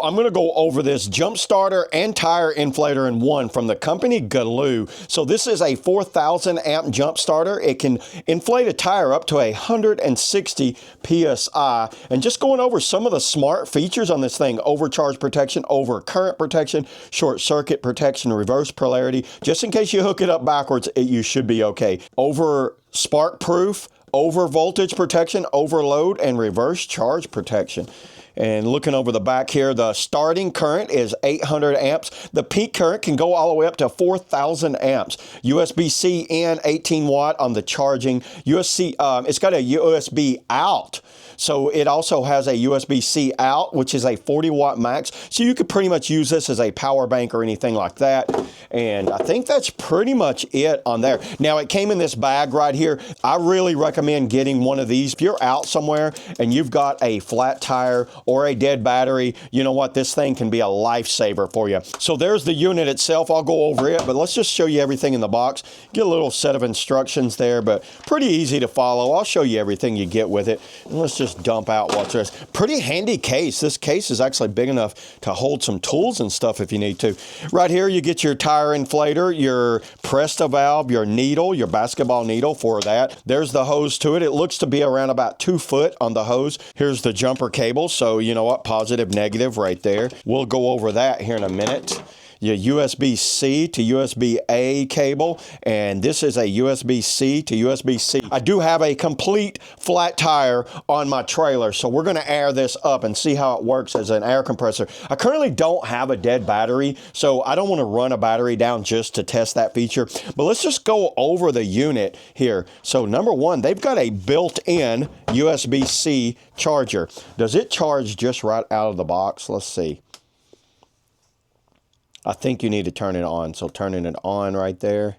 I'm going to go over this jump starter and tire inflator in one from the company GOOLOO. So this is a 4,000 amp jump starter. It can inflate a tire up to 160 PSI. And just going over some of the smart features on this thing: overcharge protection, over current protection, short circuit protection, reverse polarity. Just in case you hook it up backwards, you should be okay. Over spark proof, over voltage protection, overload, and reverse charge protection. And looking over the back here, the starting current is 800 amps. The peak current can go all the way up to 4,000 amps. USB-C in, 18 watt on the charging. It's got a USB out. So it also has a USB-C out, which is a 40 watt max. So you could pretty much use this as a power bank or anything like that. And I think that's pretty much it on there. Now, it came in this bag right here. I really recommend getting one of these. If you're out somewhere and you've got a flat tire or a dead battery, you know what? This thing can be a lifesaver for you. So there's the unit itself. I'll go over it, but let's just show you everything in the box. Get a little set of instructions there, but pretty easy to follow. I'll show you everything you get with it. And let's just dump out what's there. Pretty handy case. This case is actually big enough to hold some tools and stuff if you need to. Right here, you get your tire inflator, your Presta valve, your needle, your basketball needle for that. There's the hose to it. It looks to be around about 2 foot on the hose. Here's the jumper cable. So you know what? Positive, negative right there. We'll go over that here in a minute. Your USB-C to USB-A cable, and this is a USB-C to USB-C. I do have a complete flat tire on my trailer, so we're going to air this up and see how it works as an air compressor. I currently don't have a dead battery, so I don't want to run a battery down just to test that feature. But let's just go over the unit here. So number one, they've got a built-in USB-C charger. Does it charge just right out of the box? Let's see. I think you need to turn it on. So turning it on right there.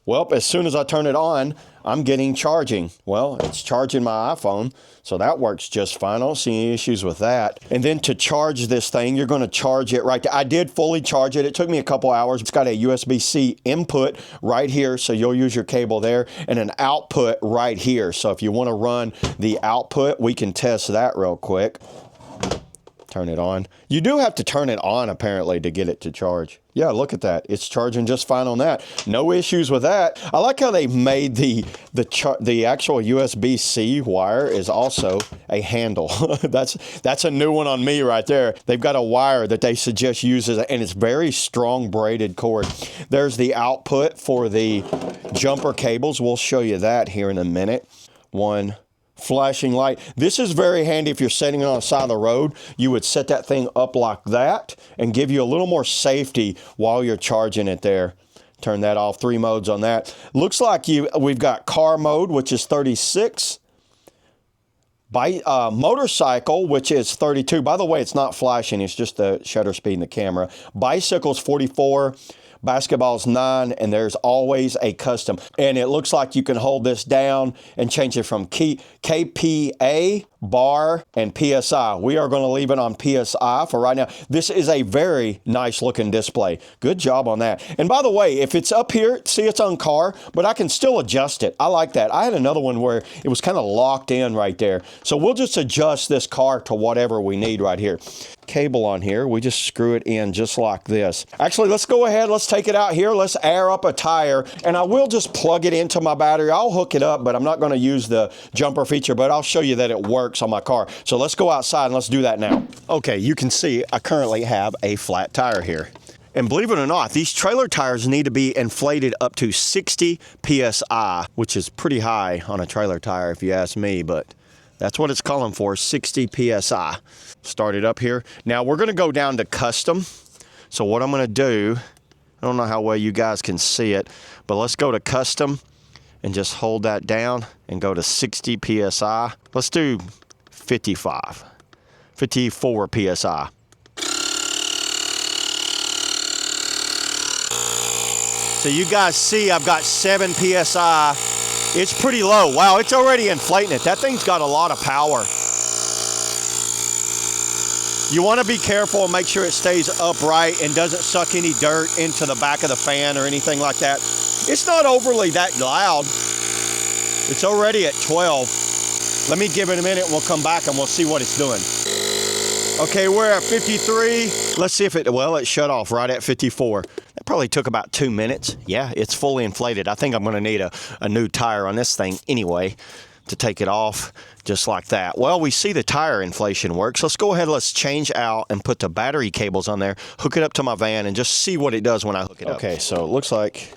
Well, as soon as I turn it on, I'm getting charging. Well, it's charging my iPhone, so that works just fine. I don't see any issues with that. And then to charge this thing, you're going to charge it right there. I did fully charge it. It took me a couple hours. It's got a USB-C input right here, so you'll use your cable there, and an output right here. So if you want to run the output, we can test that real quick. Turn it on. You do have to turn it on apparently to get it to charge. Yeah, look at that. It's charging just fine on that. No issues with that. I like how they made the actual USB-C wire is also a handle. that's a new one on me right there. They've got a wire that they suggest uses, and it's very strong braided cord. There's the output for the jumper cables. We'll show you that here in a minute. One flashing light. This is very handy if you're sitting on the side of the road. You would set that thing up like that and give you a little more safety while you're charging it there. Turn that off. 3 modes on that. Looks like we've got car mode, which is 36. Motorcycle, which is 32. By the way, it's not flashing. It's just the shutter speed in the camera. Bicycle's 44. Basketball's 9, and there's always a custom. And it looks like you can hold this down and change it from KPA, bar, and PSI. We are going to leave it on PSI for right now. This is a very nice looking display. Good job on that. And by the way, if it's up here, see it's on car, but I can still adjust it. I like that. I had another one where it was kind of locked in right there. So we'll just adjust this car to whatever we need right here. Cable on here, we just screw it in just like this. Actually, let's go ahead, let's take it out here, let's air up a tire, and I will just plug it into my battery. I'll hook it up, but I'm not going to use the jumper feature, but I'll show you that it works on my car. So let's go outside and let's do that now. Okay, you can see I currently have a flat tire here. And believe it or not, these trailer tires need to be inflated up to 60 PSI, which is pretty high on a trailer tire if you ask me, but that's what it's calling for, 60 PSI. Start it up here. Now we're gonna go down to custom. So what I'm gonna do, I don't know how well you guys can see it, but let's go to custom and just hold that down and go to 60 PSI. Let's do 54 PSI. So you guys see I've got 7 PSI. It's pretty low. Wow, it's already inflating it. That thing's got a lot of power. You want to be careful and make sure it stays upright and doesn't suck any dirt into the back of the fan or anything like that. It's not overly that loud. It's already at 12. Let me give it a minute and we'll come back and we'll see what it's doing. Okay, we're at 53. Let's see if it, well, it shut off right at 54. That probably took about 2 minutes. Yeah, it's fully inflated. I think I'm gonna need a new tire on this thing anyway to take it off just like that. Well, we see the tire inflation works. Let's go ahead, let's change out and put the battery cables on there, hook it up to my van, and just see what it does when I hook it up. Okay, so it looks like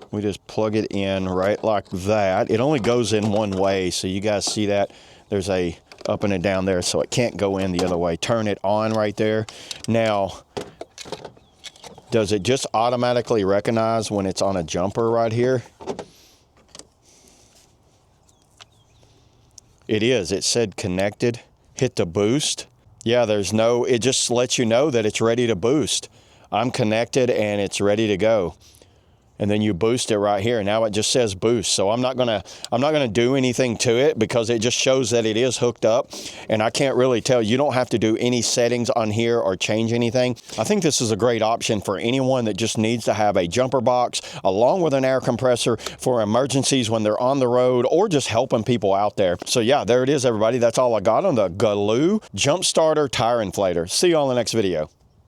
we just plug it in right like that. It only goes in one way, so you guys see that? There's a up and a down there, so it can't go in the other way. Turn it on right there. Now, does it just automatically recognize when it's on a jumper right here? It is. It said connected. Hit the boost. Yeah, there's no, it just lets you know that it's ready to boost. I'm connected and it's ready to go. And then you boost it right here. Now it just says boost. So I'm not gonna do anything to it because it just shows that it is hooked up. And I can't really tell. You don't have to do any settings on here or change anything. I think this is a great option for anyone that just needs to have a jumper box along with an air compressor for emergencies when they're on the road or just helping people out there. So yeah, there it is, everybody. That's all I got on the GOOLOO Jump Starter Tire Inflator. See you on the next video.